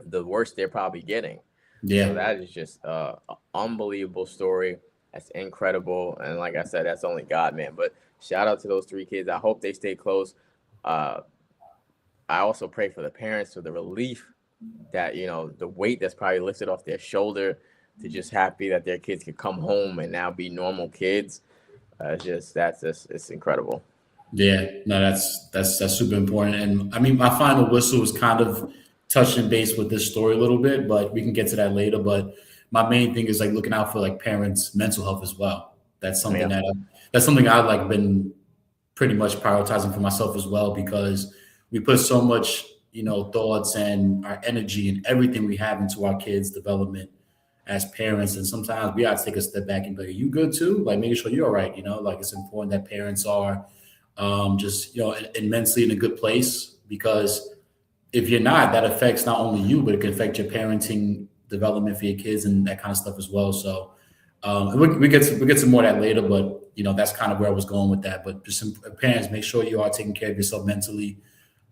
the worse they're probably getting. So Yeah. that is just an unbelievable story. That's incredible. And like I said, that's only God, man. But shout out to those 3 kids. I hope they stay close. Uh, I also pray for the parents, for the relief that, the weight that's probably lifted off their shoulder, to just happy that their kids could come home and now be normal kids. It's incredible. Yeah, no, that's super important. And I mean, my final whistle was kind of touching base with this story a little bit, but we can get to that later. But my main thing is like looking out for like parents' mental health as well. That's something Yeah. that's something I've like been pretty much prioritizing for myself as well, because we put so much, thoughts and our energy and everything we have into our kids' development as parents. And sometimes we have to take a step back and be like, "Are you good too?" Like making sure you're all right. Like it's important that parents are just immensely in a good place, because if you're not, that affects not only you, but it can affect your parenting development for your kids and that kind of stuff as well. So we get to more of that later, but that's kind of where I was going with that. But just some parents, make sure you are taking care of yourself mentally.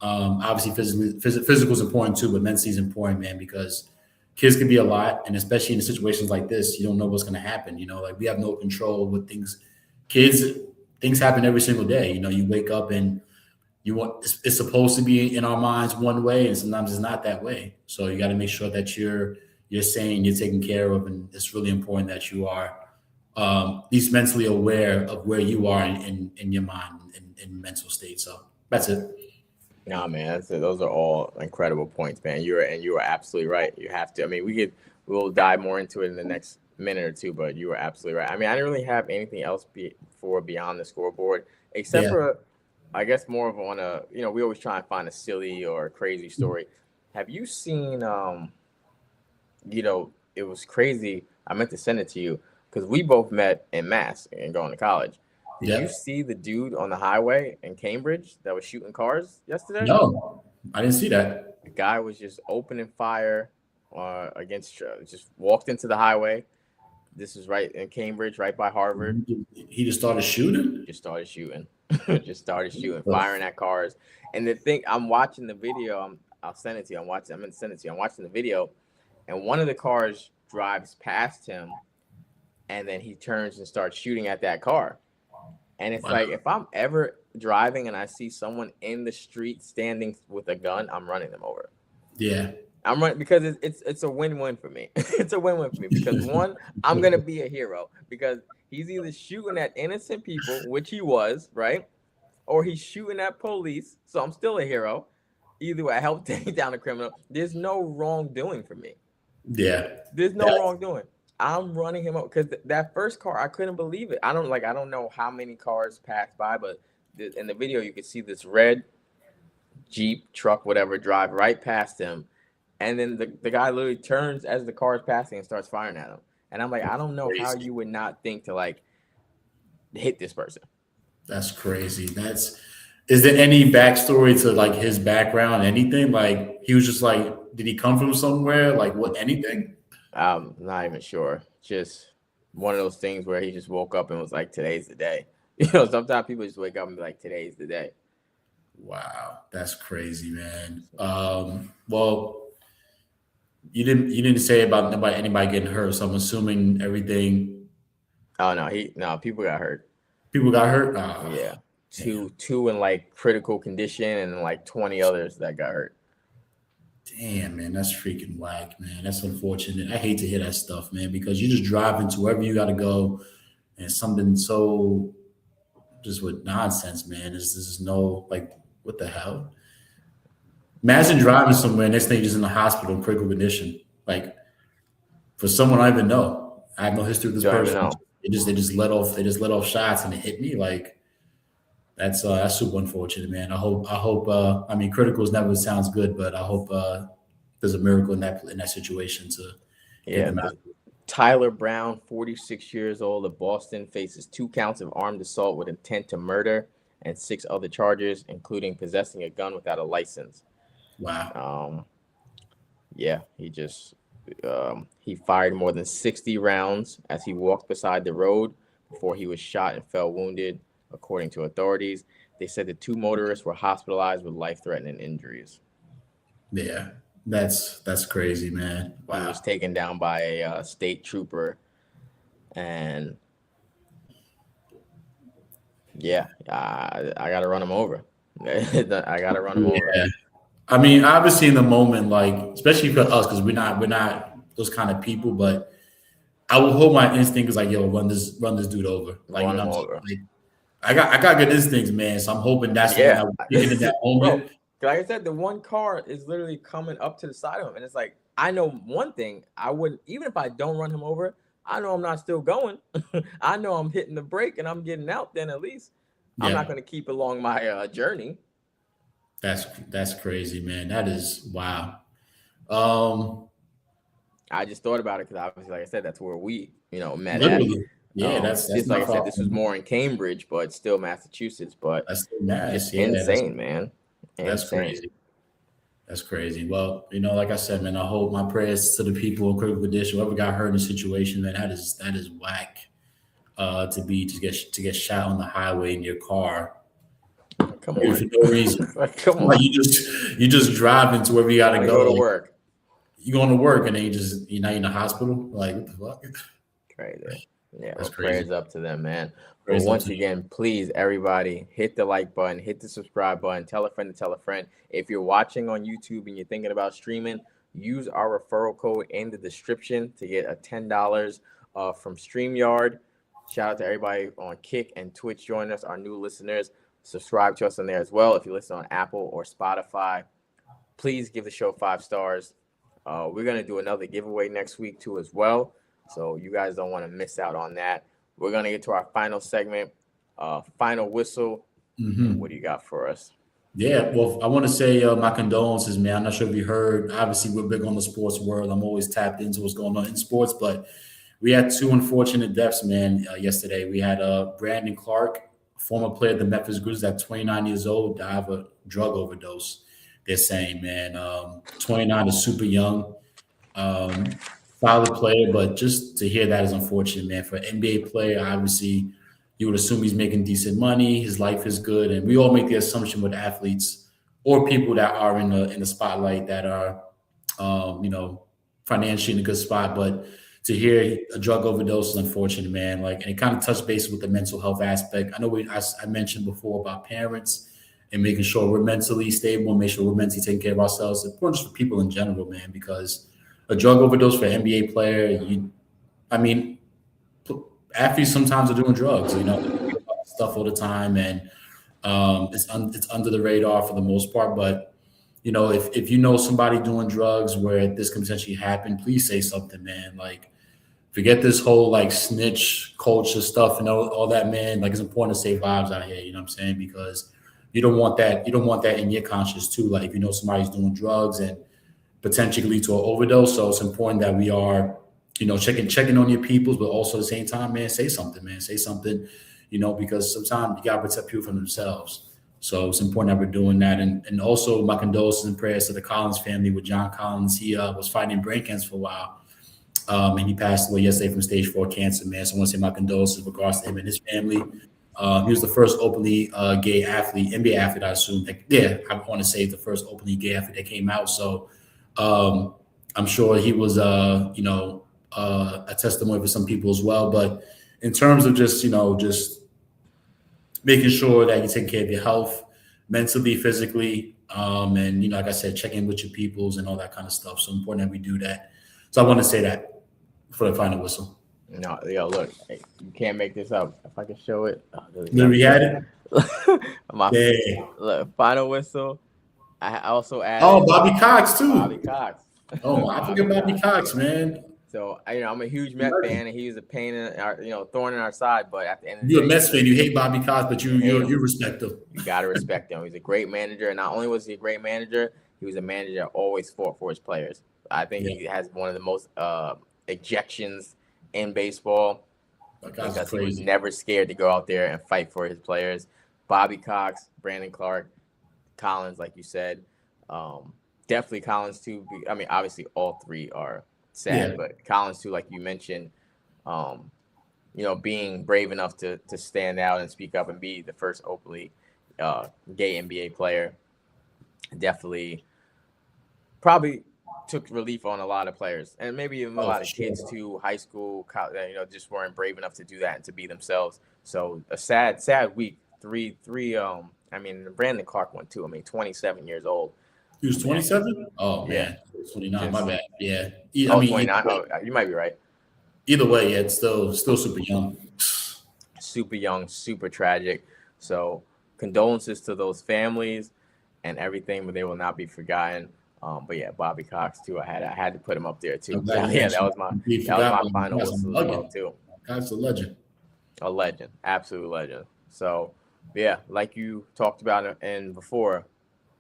Obviously, physical is important too, but mentally is important, man, because kids can be a lot, and especially in situations like this, you don't know what's going to happen. Like we have no control with things. Kids, things happen every single day. You wake up and it's supposed to be in our minds one way, and sometimes it's not that way. So you got to make sure that you're saying you're taken care of, and it's really important that you are at least mentally aware of where you are in your mind and mental state. So that's it. Nah, man, those are all incredible points, man. You are absolutely right. You have to. I mean, we'll dive more into it in the next minute or two, but you are absolutely right. I mean, I didn't really have anything else for beyond the scoreboard, except Yeah. for, I guess, more of on a, we always try and find a silly or a crazy story. Have you seen, it was crazy. I meant to send it to you because we both met in Mass and going to college. Did you Yeah. see the dude on the highway in Cambridge that was shooting cars yesterday? No, I didn't see that. The guy was just opening fire against, just walked into the highway. This is right in Cambridge, right by Harvard. He just started shooting. Just started shooting, just started shooting, firing at cars. And the thing, I'm watching the video. I'll send it to you. I'm gonna send it to you. I'm watching the video, and one of the cars drives past him, and then he turns and starts shooting at that car. And it's Wow. like, if I'm ever driving and I see someone in the street standing with a gun, I'm running them over. Yeah. I'm running because it's a win-win for me. It's a win-win for me because, one, I'm gonna be a hero because he's either shooting at innocent people, which he was, right, or he's shooting at police, so I'm still a hero. Either way, I help take down a criminal. There's no wrongdoing for me. Yeah. There's no wrongdoing. I'm running him up because that first car, I couldn't believe it. I don't know how many cars passed by, but in the video you could see this red Jeep, truck, whatever, drive right past him, and then the guy literally turns as the car is passing and starts firing at him. And I'm like, I don't know how you would not think to like hit this person. That's crazy. Is there any backstory to like his background? Anything like he was just like, did he come from somewhere? Like what? Anything? I'm not even sure. Just one of those things where he just woke up and was like, today's the day. Sometimes people just wake up and be like, today's the day. Wow, that's crazy, man. Well, you didn't say about anybody getting hurt, so I'm assuming everything. Oh no, people got hurt. People got hurt. Yeah. Damn. Two in like critical condition and like 20 others that got hurt. Damn, man, that's freaking whack, man. That's unfortunate. I hate to hear that stuff, man, because you just drive into wherever you got to go, and something so just with nonsense, man. This is no like, what the hell? Imagine driving somewhere, next thing you're just in the hospital in critical condition. Like for someone I even know, I have no history with this Don't even person. know. They just let off shots and it hit me. Like that's super unfortunate, man. I hope. I mean, criticals never sounds good, but I hope there's a miracle in that situation to get Yeah. them out. Tyler Brown, 46 years old of Boston, faces 2 counts of armed assault with intent to murder and 6 other charges, including possessing a gun without a license. Wow. Yeah, he fired more than 60 rounds as he walked beside the road before he was shot and fell wounded, according to authorities. They said the 2 motorists were hospitalized with life-threatening injuries. Yeah. That's crazy, man. He Wow. was taken down by a state trooper, and yeah, I got to run him over. I got to run him over. Yeah. I mean, obviously in the moment, like especially for us, because we're not those kind of people, but I will hold my instinct is like, yo, run this dude over. Like, you Run know him what I'm over. saying? Like, I got good instincts, man. So I'm hoping that's the one Yeah, that was thinking in that bro. moment. Like I said, the one car is literally coming up to the side of him, and it's like I know one thing: I wouldn't, even if I don't run him over. I know I'm not still going. I know I'm hitting the brake and I'm getting out. Then at least I'm not Yeah. going to keep along my journey. That's crazy, man. That is wow. Um, I just thought about it because obviously, like I said, that's where we met at. literally, yeah. That's This, like I not said, far this was from. more in Cambridge, but still Massachusetts. But That's still just mass. Yeah, insane, man. that's Insane. crazy. That's crazy. Well, like I said, man, I hold my prayers to the people in critical condition, whoever got hurt in the situation, man. That is whack. To get shot on the highway in your car Come for on. no reason. Like, come Like on. you just driving to wherever you I gotta want to go. go to Like work. you going to work and then you're not in the hospital. Like what the fuck? Crazy. Yeah, That's well, crazy. prayers up to them, man. But Prayers up to once them. again, please, everybody, hit the like button, hit the subscribe button, tell a friend to tell a friend. If you're watching on YouTube and you're thinking about streaming, use our referral code in the description to get a $10 from StreamYard. Shout out to everybody on Kick and Twitch joining us, our new listeners. Subscribe to us on there as well. If you listen on Apple or Spotify, please give the show 5 stars. We're going to do another giveaway next week too as well. So you guys don't want to miss out on that. We're going to get to our final segment, final whistle. Hmm. What do you got for us? Yeah, well, I want to say my condolences, man. I'm not sure if you heard. Obviously, we're big on the sports world. I'm always tapped into what's going on in sports, but we had 2 unfortunate deaths, man. Yesterday, we had Brandon Clark, former player of the Memphis Grizzlies, at 29 years old, died of a drug overdose. They're saying, man, 29 is super young. Um, Solid player, but just to hear that is unfortunate, man. For an NBA player, obviously, you would assume he's making decent money, his life is good, and we all make the assumption with athletes or people that are in the spotlight that are, um, you know, financially in a good spot. But to hear a drug overdose is unfortunate, man. Like, and it kind of touched base with the mental health aspect. I know I mentioned before about parents and making sure we're mentally stable and make sure we're mentally taking care of ourselves. It's important just for people in general, man, because a drug overdose for an NBA player, I mean, athletes sometimes are doing drugs. They hear about stuff all the time, and it's under the radar for the most part. But if you know somebody doing drugs where this can potentially happen, please say something, man. Like, forget this whole like snitch culture stuff and all that, man. Like, it's important to save lives out here. You know what I'm saying? Because you don't want that. You don't want that in your conscience too. Like, if you know somebody's doing drugs and potentially lead to an overdose. So it's important that we are, checking on your peoples, but also at the same time, man, say something, man. Say something, because sometimes you gotta protect people from themselves. So it's important that we're doing that. And also my condolences and prayers to the Collins family with John Collins. He was fighting brain cancer for a while. And he passed away yesterday from stage 4 cancer, man. So I want to say my condolences with regards to him and his family. He was the first openly gay athlete, NBA athlete, I assume. I want to say the first openly gay athlete that came out. So um, I'm sure he was, a testimony for some people as well. But in terms of just making sure that you take care of your health, mentally, physically, and like I said, checking with your peoples and all that kind of stuff. So important that we do that. So I want to say that for the final whistle. No, yo, look, hey, you can't make this up. If I can show it, We had it. my Yeah. look, final whistle. I also added Oh, Bobby Cox too. Bobby Cox. Oh, I forget Bobby Cox, man. So I'm a huge Met fan, and he was a pain in our, thorn in our side. But at the end of the You're a day, Mets fan. You hate Bobby Cox, but you respect him. you gotta respect him. He's a great manager, and not only was he a great manager, he was a manager that always fought for his players. I think he has one of the most ejections in baseball. That guy's Because he was crazy. never scared to go out there and fight for his players. Bobby Cox, Brandon Clark, Collins, like you said. Definitely Collins too. I mean, obviously all three are sad, Yeah. but Collins too, like you mentioned, being brave enough to stand out and speak up and be the first openly gay NBA player, definitely probably took relief on a lot of players and maybe even a Oh, lot for of kids sure. too, high school, just weren't brave enough to do that and to be themselves. So a sad week. Three. I mean, Brandon Clark won too. I mean, 27 years old. He was I mean, 27? Oh, yeah, man. 29. My just bad. Yeah. I oh, mean, 29. Oh, you might be right. either way, yeah, it's still super young. Super young, super tragic. So condolences to those families and everything, but they will not be forgotten. But yeah, Bobby Cox too. I had to put him up there too. I'm glad you Yeah, that mentioned was my he that was forgot my about him. final That's a whistle as well nugget. too. That's a legend. A legend, absolute legend. So yeah, like you talked about and before,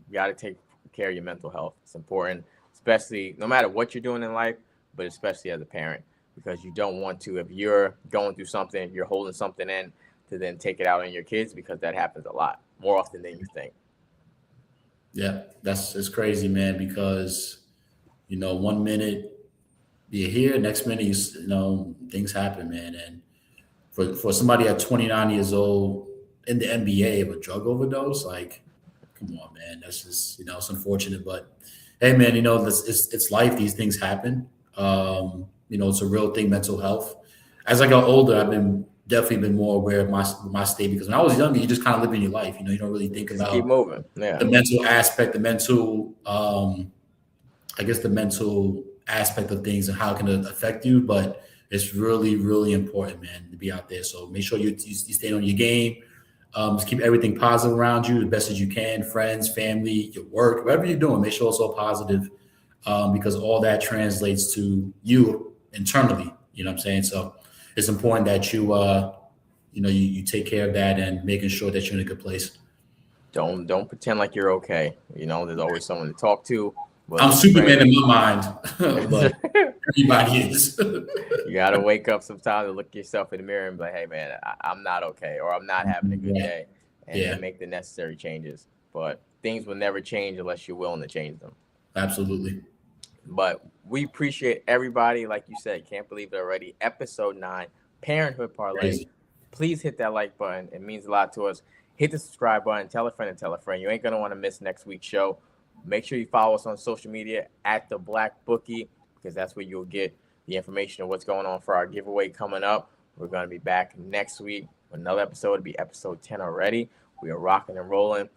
you got to take care of your mental health. It's important, especially no matter what you're doing in life, but especially as a parent, because you don't want to, if you're going through something, if you're holding something in, to then take it out on your kids, because that happens a lot more often than you think. Yeah, it's crazy, man, because, 1 minute you're here, next minute, things happen, man. And for somebody at 29 years old in the NBA of a drug overdose, like, come on, man. That's just, it's unfortunate, but hey, man, it's life. These things happen. It's a real thing, mental health. As I got older, I've definitely been more aware of my state, because when I was younger, you just kind of live in your life. You don't really think Just keep about moving. Yeah. the mental aspect, the mental, I guess the mental aspect of things and how it can affect you. But it's really, really important, man, to be out there. So make sure you stay on your game. Just keep everything positive around you the best as you can. Friends, family, your work, whatever you're doing, make sure it's all positive, because all that translates to you internally. You know what I'm saying? So it's important that you take care of that and making sure that you're in a good place. Don't pretend like you're okay. There's always someone to talk to, whether I'm it's Superman friends. in my mind, but everybody is. You gotta wake up sometime to look yourself in the mirror and be like, "Hey, man, I'm not okay, or I'm not having a good Yeah, day," and yeah, then make the necessary changes. But things will never change unless you're willing to change them. absolutely. But we appreciate everybody. Like you said, can't believe it already. Episode 9, Parenthood Parlay. Crazy. Please hit that like button. It means a lot to us. Hit the subscribe button. Tell a friend and tell a friend. You ain't going to want to miss next week's show. Make sure you follow us on social media at The Black Bookie, because that's where you'll get the information of what's going on for our giveaway coming up. We're going to be back next week with another episode. It'll be episode 10 already. We are rocking and rolling.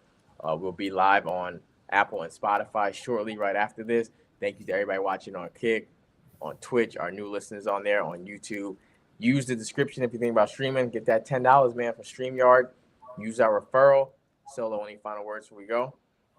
We'll be live on Apple and Spotify shortly right after this. Thank you to everybody watching on Kick, on Twitch, our new listeners on there, on YouTube. Use the description if you think about streaming. Get that $10, man, for StreamYard. Use our referral. Solo, any final words before we go?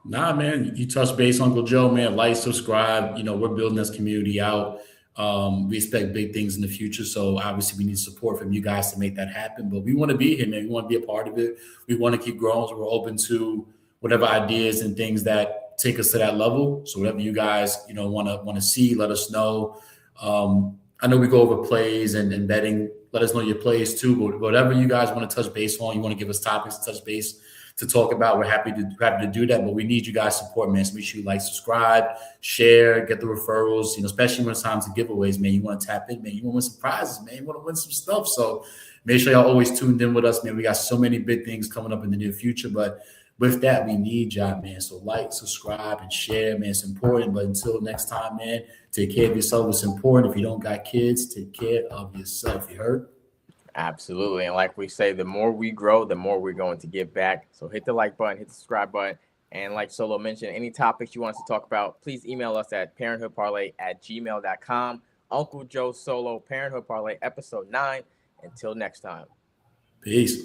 Nah, man, you touch base, Uncle Joe, man. Like, subscribe. We're building this community out. We expect big things in the future, so obviously we need support from you guys to make that happen. But we want to be here, man. We want to be a part of it. We want to keep growing. So we're open to whatever ideas and things that take us to that level. So whatever you guys, want to see, let us know. I know we go over plays and betting. Let us know your plays too. But whatever you guys want to touch base on, you want to give us topics to touch base to talk about, we're happy to do that. But we need you guys' support, man. So make sure you like, subscribe, share, get the referrals. Especially when it's time to giveaways, man. You want to tap in, man. You want to win some prizes, man. You want to win some stuff. So make sure y'all always tuned in with us, man. We got so many big things coming up in the near future. But with that, we need y'all, man. So like, subscribe, and share, man. It's important. But until next time, man, take care of yourself. It's important. If you don't got kids, take care of yourself. You heard? Absolutely. And like we say, the more we grow, the more we're going to give back. So hit the like button, hit the subscribe button. And like Solo mentioned, any topics you want us to talk about, please email us at parenthoodparlay@gmail.com. Uncle Joe Solo, Parenthood Parlay, episode 9. Until next time. Peace.